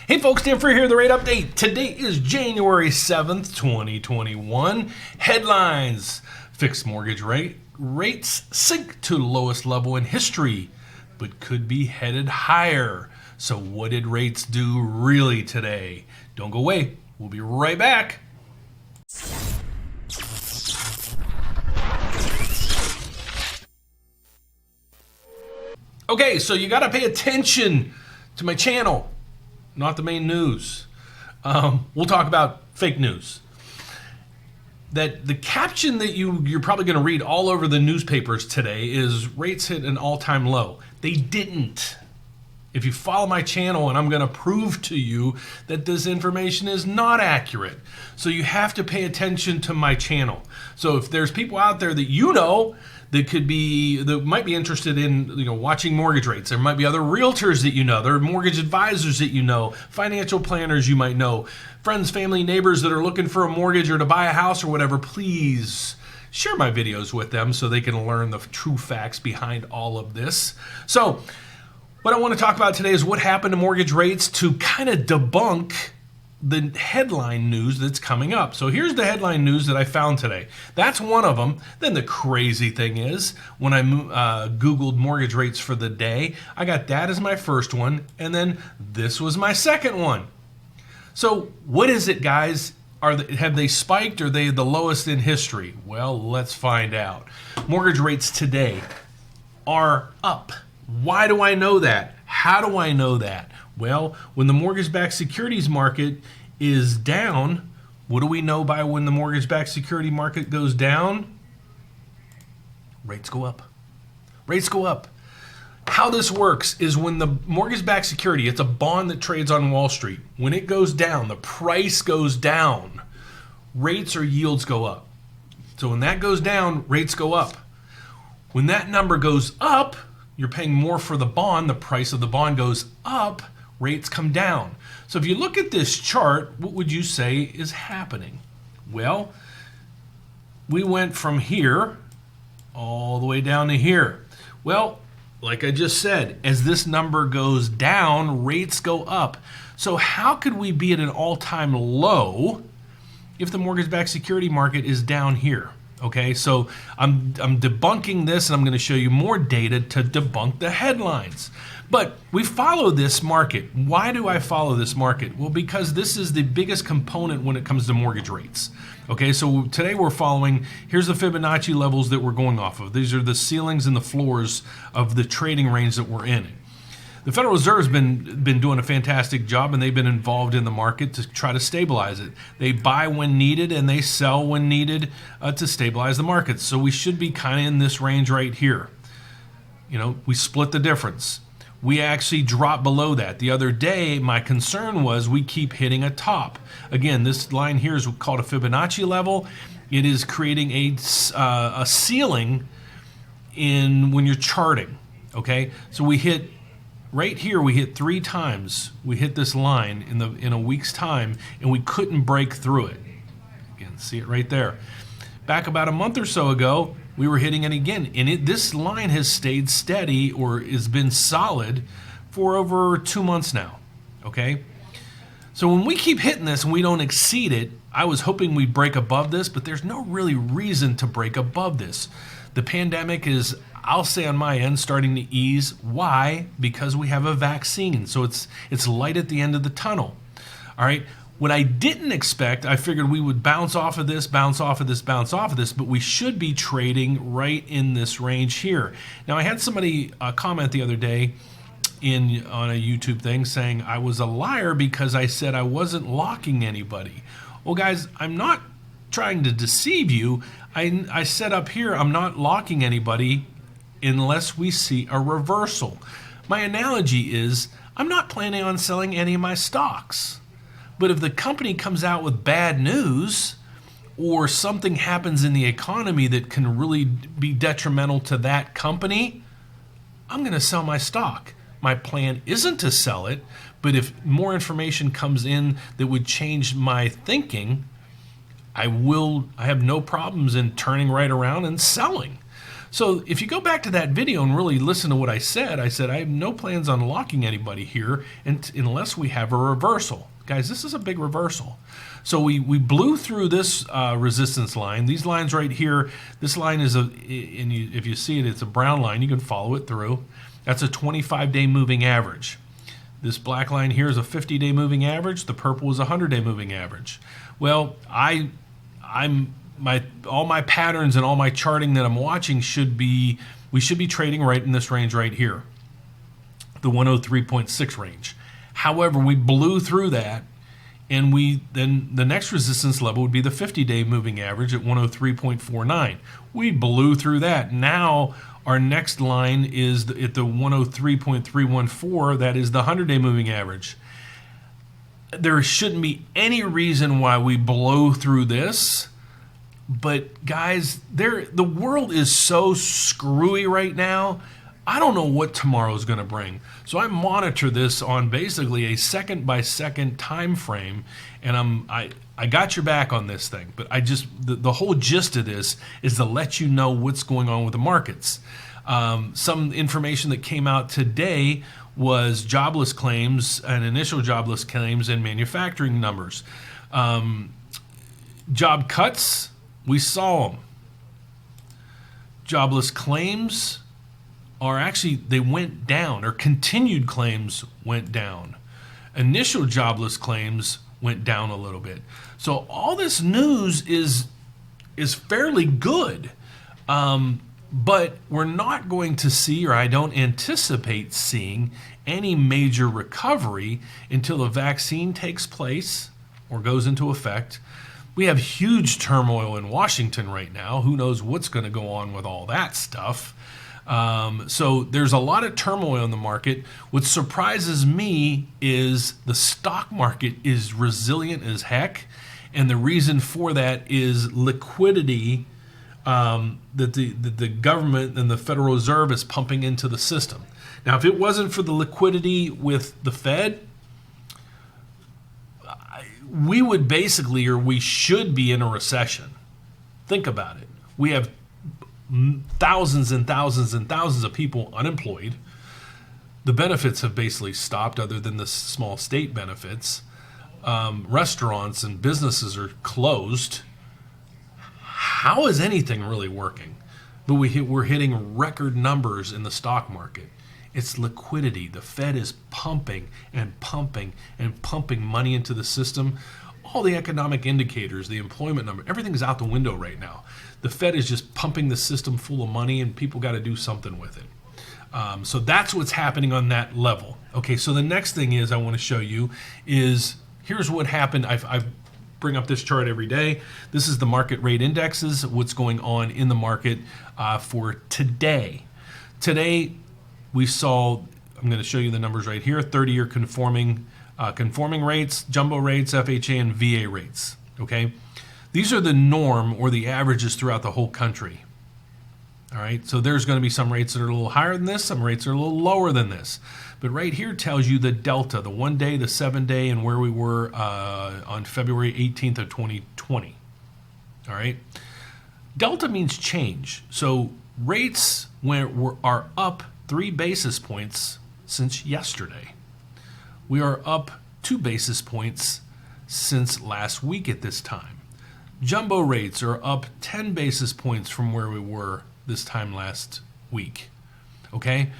Hey folks, Dan Frio here, the rate update. Today is January 7th, 2021. Headlines: fixed mortgage rates sink to lowest level in history, but could be headed higher. So what did rates do really today? Don't go away. We'll be right back. Okay, so you got to pay attention to my channel, not the main news. We'll talk about fake news. That the caption that you're probably going to read all over the newspapers today is rates hit an all-time low. They didn't. If you follow my channel, and I'm going to prove to you that this information is not accurate. So you have to pay attention to my channel. So if there's people out there that you know that might be interested in watching mortgage rates, there might be other realtors that you know, there are mortgage advisors that you know, financial planners you might know, friends, family, neighbors that are looking for a mortgage or to buy a house or whatever, please share my videos with them so they can learn the true facts behind all of this. So what I want to talk about today is what happened to mortgage rates to kind of debunk the headline news that's coming up. So here's the headline news that I found today. That's one of them. Then the crazy thing is, when I Googled mortgage rates for the day, I got that as my first one, and then this was my second one. So what is it, guys? Have they spiked? Or are they the lowest in history? Well, let's find out. Mortgage rates today are up. Why do I know that? How do I know that? Well, when the mortgage-backed securities market is down, what do we know by when the mortgage-backed security market goes down? Rates go up. Rates go up. How this works is when the mortgage-backed security, it's a bond that trades on Wall Street. When it goes down, the price goes down, rates or yields go up. So when that goes down, rates go up. When that number goes up, you're paying more for the bond, the price of the bond goes up, rates come down. So if you look at this chart, what would you say is happening? Well, we went from here all the way down to here. Well, like I just said, as this number goes down, rates go up. So how could we be at an all-time low if the mortgage-backed security market is down here? Okay, so I'm debunking this, and I'm going to show you more data to debunk the headlines. But we follow this market. Why do I follow this market? Well, because this is the biggest component when it comes to mortgage rates. Okay, so today we're following, here's the Fibonacci levels that we're going off of. These are the ceilings and the floors of the trading range that we're in. The Federal Reserve's been doing a fantastic job, and they've been involved in the market to try to stabilize it. They buy when needed and they sell when needed to stabilize the market. So we should be kind of in this range right here. We split the difference. We actually dropped below that. The other day, my concern was we keep hitting a top. Again, this line here is called a Fibonacci level. It is creating a ceiling when you're charting. Okay, so we hit right here. We hit 3 times. We hit this line in a week's time, and we couldn't break through it. Again, see it right there. Back about a month or so ago, we were hitting it again, and this line has stayed steady or has been solid for over 2 months now. Okay, so when we keep hitting this and we don't exceed it, I was hoping we'd break above this, but there's no really reason to break above this. The pandemic is, I'll say on my end, starting to ease. Why? Because we have a vaccine. So it's light at the end of the tunnel. All right. What I didn't expect, I figured we would bounce off of this, bounce off of this, bounce off of this, but we should be trading right in this range here. Now, I had somebody comment the other day on a YouTube thing saying I was a liar because I said I wasn't locking anybody. Well, guys, I'm not trying to deceive you. I said up here I'm not locking anybody unless we see a reversal. My analogy is I'm not planning on selling any of my stocks. But if the company comes out with bad news or something happens in the economy that can really be detrimental to that company, I'm going to sell my stock. My plan isn't to sell it, but if more information comes in that would change my thinking, I have no problems in turning right around and selling. So if you go back to that video and really listen to what I said I have no plans on locking anybody here unless we have a reversal. Guys, this is a big reversal. So we blew through this resistance line. These lines right here, this line is if you see it, it's a brown line. You can follow it through. That's a 25-day moving average. This black line here is a 50-day moving average. The purple is a 100-day moving average. Well, all my patterns and all my charting that I'm watching we should be trading right in this range right here, the 103.6 range. However, we blew through that, and then the next resistance level would be the 50-day moving average at 103.49. We blew through that. Now our next line is at the 103.314. That is the 100-day moving average. There shouldn't be any reason why we blow through this. But guys, the world is so screwy right now. I don't know what tomorrow is going to bring. So I monitor this on basically a second-by-second time frame, and I got your back on this thing. But the whole gist of this is to let you know what's going on with the markets. Some information that came out today was jobless claims and initial jobless claims and manufacturing numbers. Job cuts, we saw them. Jobless claims they went down, or continued claims went down. Initial jobless claims went down a little bit. So all this news is fairly good. But we're not going to see, or I don't anticipate seeing, any major recovery until the vaccine takes place or goes into effect. We have huge turmoil in Washington right now. Who knows what's going to go on with all that stuff? So there's a lot of turmoil in the market. What surprises me is the stock market is resilient as heck. And the reason for that is liquidity that the government and the Federal Reserve is pumping into the system. Now, if it wasn't for the liquidity with the Fed, we would basically, or we should be in a recession. Think about it. We have thousands and thousands and thousands of people unemployed. The benefits have basically stopped, other than the small state benefits. Restaurants and businesses are closed. How is anything really working? But we're hitting record numbers in the stock market. It's liquidity. The Fed is pumping and pumping and pumping money into the system. All the economic indicators, the employment number, everything's out the window right now. The Fed is just pumping the system full of money, and people got to do something with it. So that's what's happening on that level. Okay, so the next thing I want to show you is, here's what happened. I bring up this chart every day. This is the market rate indexes, what's going on in the market for today. Today, we saw, I'm going to show you the numbers right here, 30-year conforming rates, jumbo rates, FHA, and VA rates, okay? These are the norm, or the averages throughout the whole country, all right? So there's going to be some rates that are a little higher than this, some rates are a little lower than this. But right here tells you the delta, the 1 day, the 7 day, and where we were on February 18th of 2020, all right? Delta means change. So rates are up 3 basis points since yesterday. We are up 2 basis points since last week at this time. Jumbo rates are up 10 basis points from where we were this time last week. Okay?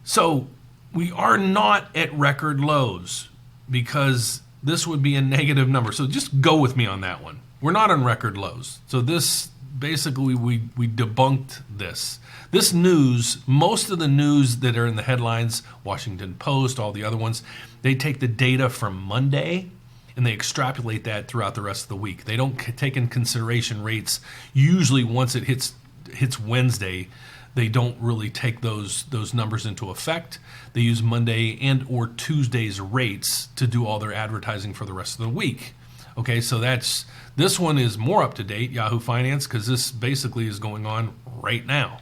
So we are not at record lows, because this would be a negative number. So just go with me on that one. We're not on record lows. So this, basically, we debunked this. This news, most of the news that are in the headlines, Washington Post, all the other ones, they take the data from Monday and they extrapolate that throughout the rest of the week. They don't take in consideration rates. Usually once it hits Wednesday, they don't really take those numbers into effect. They use Monday and or Tuesday's rates to do all their advertising for the rest of the week. Okay, so this one is more up to date, Yahoo Finance, because this basically is going on right now.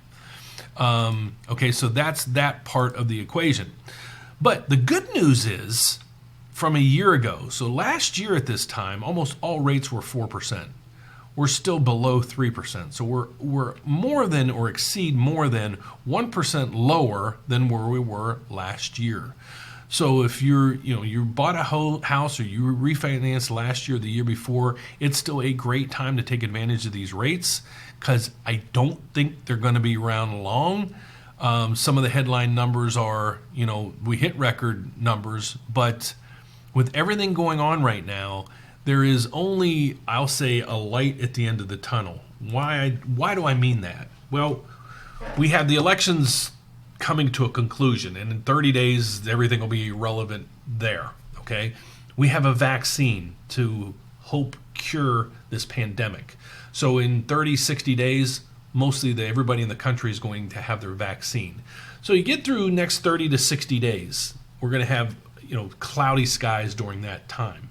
Okay, so that's that part of the equation. But the good news is, from a year ago, so last year at this time, almost all rates were 4%. we're still below 3%. So we're more than or exceed more than 1% lower than where we were last year. So if you bought a house or you refinanced last year, the year before, it's still a great time to take advantage of these rates because I don't think they're going to be around long. Some of the headline numbers are, we hit record numbers, but with everything going on right now, there is only, I'll say, a light at the end of the tunnel. Why do I mean that? Well, we have the elections coming to a conclusion, and in 30 days, everything will be irrelevant there, okay? We have a vaccine to hope cure this pandemic. So in 30, 60 days, mostly everybody in the country is going to have their vaccine. So you get through next 30 to 60 days, we're going to have cloudy skies during that time.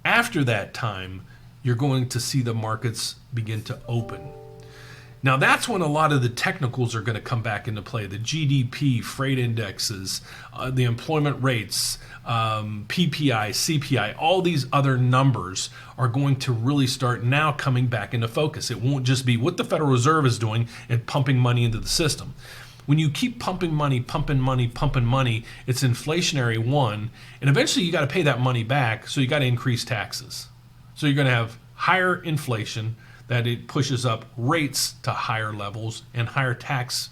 After that time, you're going to see the markets begin to open. Now that's when a lot of the technicals are going to come back into play. The GDP, freight indexes, the employment rates, PPI, CPI, all these other numbers are going to really start now coming back into focus. It won't just be what the Federal Reserve is doing and pumping money into the system. When you keep pumping money, it's inflationary, one, and eventually you got to pay that money back, so you got to increase taxes. So you're going to have higher inflation, that it pushes up rates to higher levels and higher tax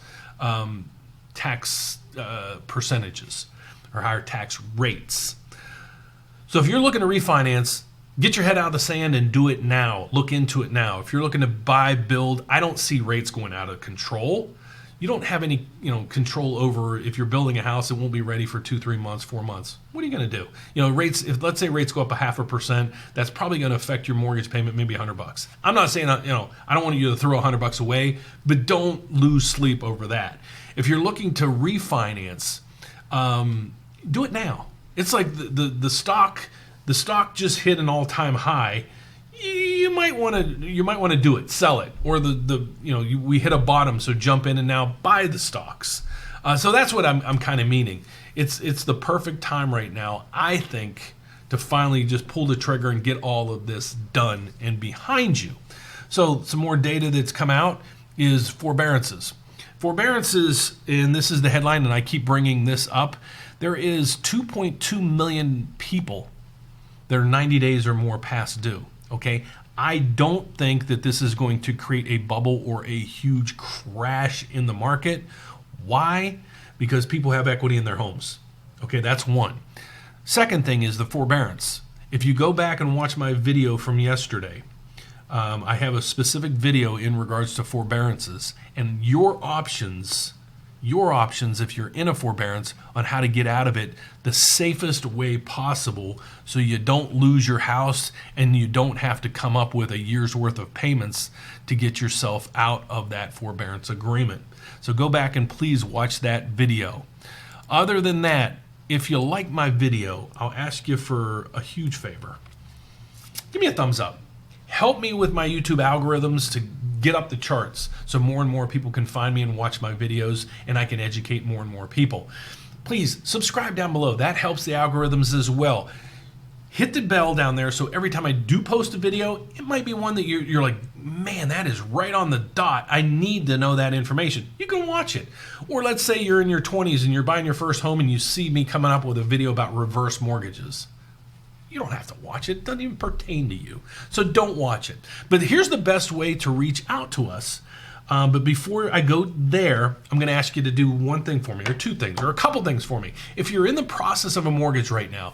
percentages or higher tax rates. So if you're looking to refinance, get your head out of the sand and do it now. Look into it now. If you're looking to buy, build, I don't see rates going out of control. You don't have any, control over if you're building a house, it won't be ready for 2, 3 months, 4 months. What are you going to do? Rates, if let's say rates go up 0.5%, that's probably going to affect your mortgage payment, maybe $100. I'm not saying, I don't want you to throw $100 away, but don't lose sleep over that. If you're looking to refinance, do it now. It's like the stock just hit an all-time high. You might want to do it, sell it, or we hit a bottom, so jump in and now buy the stocks. So that's what I'm kind of meaning. It's the perfect time right now, I think, to finally just pull the trigger and get all of this done and behind you. So some more data that's come out is forbearances. Forbearances, and this is the headline, and I keep bringing this up. There is 2.2 million people that are 90 days or more past due. Okay, I don't think that this is going to create a bubble or a huge crash in the market. Why? Because people have equity in their homes. Okay, that's one. Second thing is the forbearance. If you go back and watch my video from yesterday, I have a specific video in regards to forbearances and your options if you're in a forbearance on how to get out of it the safest way possible so you don't lose your house and you don't have to come up with a year's worth of payments to get yourself out of that forbearance agreement. So go back and please watch that video. Other than that, if you like my video, I'll ask you for a huge favor. Give me a thumbs up. Help me with my YouTube algorithms to get up the charts so more and more people can find me and watch my videos and I can educate more and more people. Please subscribe down below. That helps the algorithms as well. Hit the bell down there so every time I do post a video, it might be one that you're like, man, that is right on the dot. I need to know that information. You can watch it. Or let's say you're in your 20s and you're buying your first home and you see me coming up with a video about reverse mortgages. You don't have to watch it. It doesn't even pertain to you. So don't watch it. But here's the best way to reach out to us. But before I go there, I'm going to ask you to do one thing for me, or two things, or a couple things for me. If you're in the process of a mortgage right now,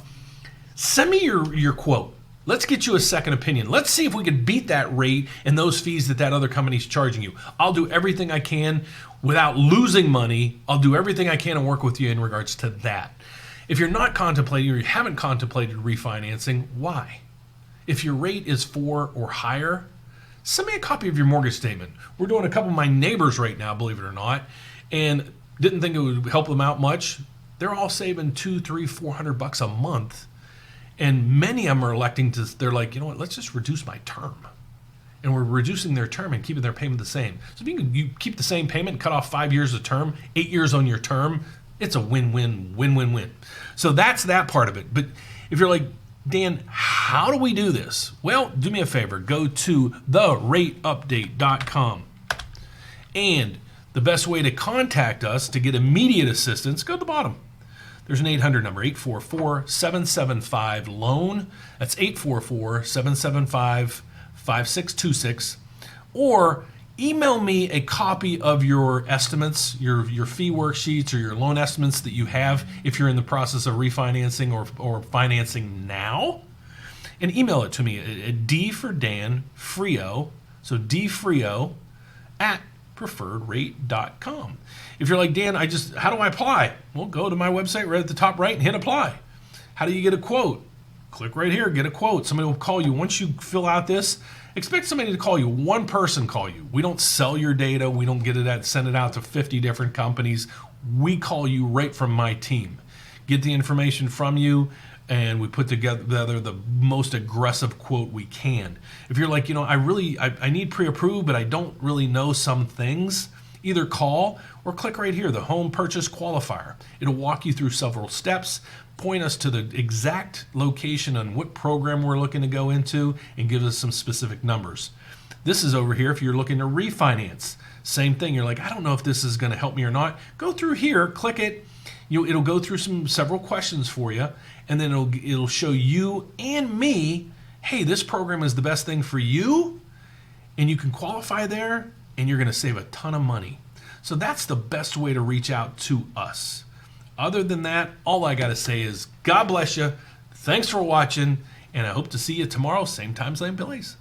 send me your quote. Let's get you a second opinion. Let's see if we can beat that rate and those fees that other company's charging you. I'll do everything I can without losing money. I'll do everything I can and work with you in regards to that. If you're not contemplating or you haven't contemplated refinancing, why? If your rate is 4 or higher, send me a copy of your mortgage statement. We're doing a couple of my neighbors right now, believe it or not, and didn't think it would help them out much. They're all saving $200, $300, $400 a month. And many of them are electing to, they're like, you know what, let's just reduce my term. And we're reducing their term and keeping their payment the same. So if you keep the same payment, cut off 5 years of term, 8 years on your term, it's a win-win. So that's that part of it. But if you're like, Dan, how do we do this? Well, do me a favor. Go to therateupdate.com. And the best way to contact us to get immediate assistance, go to the bottom. There's an 800 number, 844-775-LOAN. That's 844-775-5626. Or email me a copy of your estimates, your fee worksheets or your loan estimates that you have if you're in the process of refinancing or financing now. And email it to me at D for Dan, Frio, so dfrio at preferredrate.com. If you're like, Dan, how do I apply? Well, go to my website right at the top right and hit apply. How do you get a quote? Click right here, get a quote. Somebody will call you. Once you fill out this, expect somebody to call you. One person call you. We don't sell your data. We don't send it out to 50 different companies. We call you right from my team. Get the information from you, and we put together the most aggressive quote we can. If you're like, I need pre-approved, but I don't really know some things, either call or click right here, the home purchase qualifier. It'll walk you through several steps, point us to the exact location on what program we're looking to go into, and give us some specific numbers. This is over here if you're looking to refinance. Same thing. You're like, I don't know if this is going to help me or not. Go through here, click it. It'll go through several questions for you, and then it'll show you and me, hey, this program is the best thing for you, and you can qualify there, and you're going to save a ton of money. So that's the best way to reach out to us. Other than that, all I got to say is God bless you. Thanks for watching, and I hope to see you tomorrow, same time, same place.